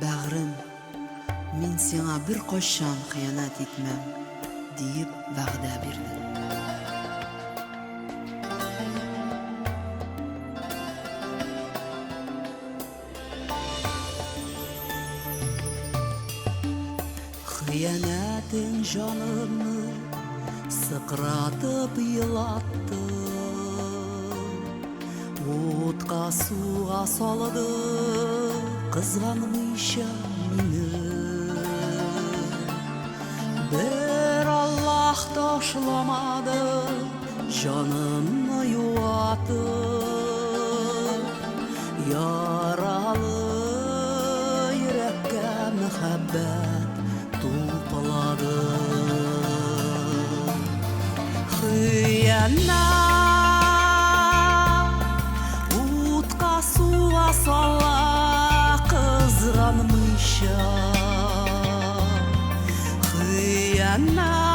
Бәгърем, мин сиңа бер кайчан хыянат итмәм, дип вәгъдә бирдем. Хыянатың жанымны сыкратып елатты, утка суга салды кызганмыйча мине. Бер Аллах ташламады жанымны юатып, яралы йөрәккә мәхәббәт туплады. Хыянат утка суга сала кызганмыйча, хыянат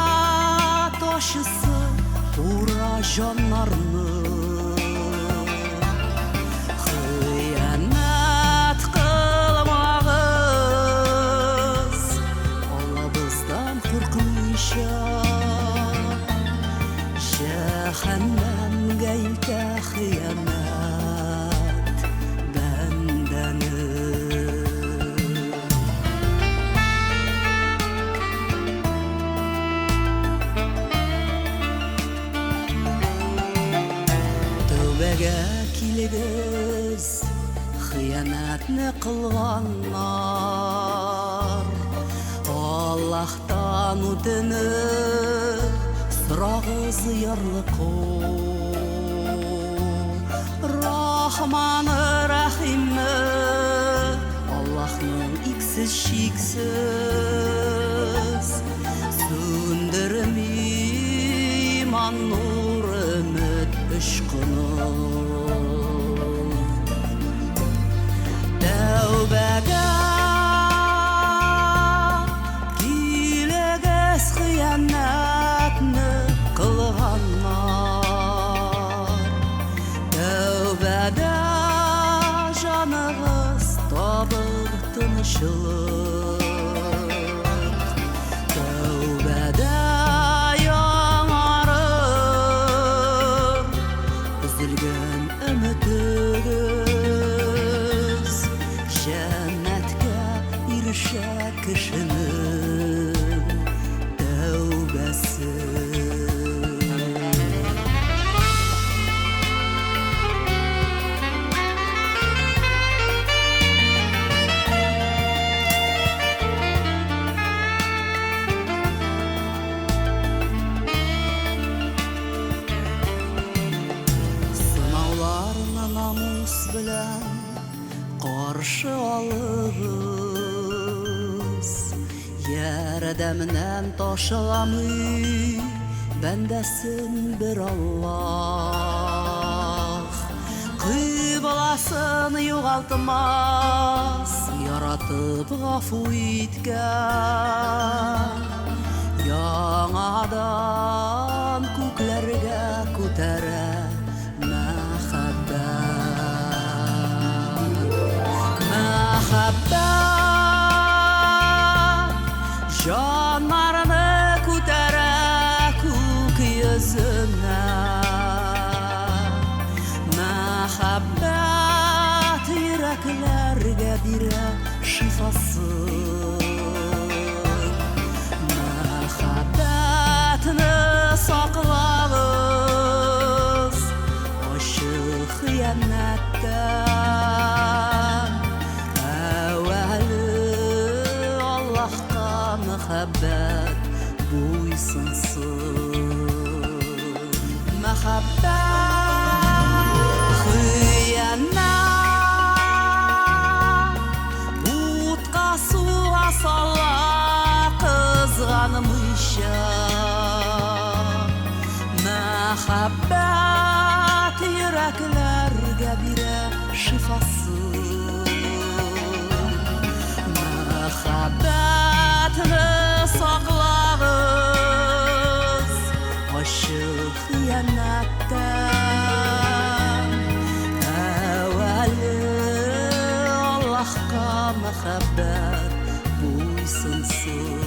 ошысы тура жаннарны. Хыянат кылмагыз, Аллабыздан куркмыйча, Җәһәннәмгә илтә хыянат бәндәне. Тәүбәгә килегез, хыянатны кылганнар, Аллаһтан үтенеп сорагыз ярлыку. Рахманы рәхимне Аллаһның иксез чиксез, сүндерми иман нуры өмет ышкыны. Тәүбәгә килегез, хыянатны кылганнар, тәүбәдә җаныгыз табыр тынычлык, тәүбәдә яңарыр өзелгән өметегез, җәннәткә ирешә кешенең тәүбәсе. Сынауларны намус белән каршы алыгыз, ярдәменнән ташламый бәндәсен бер Аллаһ. Кыйбласын югалтмас, яратып гафу иткән, яңадан күкләргә күтәрә мәхәббәт, жаннарны күтәрә күк йөзенә. Мәхәббәт йөрәкләргә бирә шифасын. Мәхәббәтне саклагыз ачык хыянаттан. Мәхәббәт буйсынсын. Мәхәббәт хыянат утка суга сала кызганмыйча, мәхәббәт йөрәкләргә бирә шифасын. Мәхәббәтне саклагыз ачык хыянаттан. Әүвәле Аллаһка мәхәббәт olsun.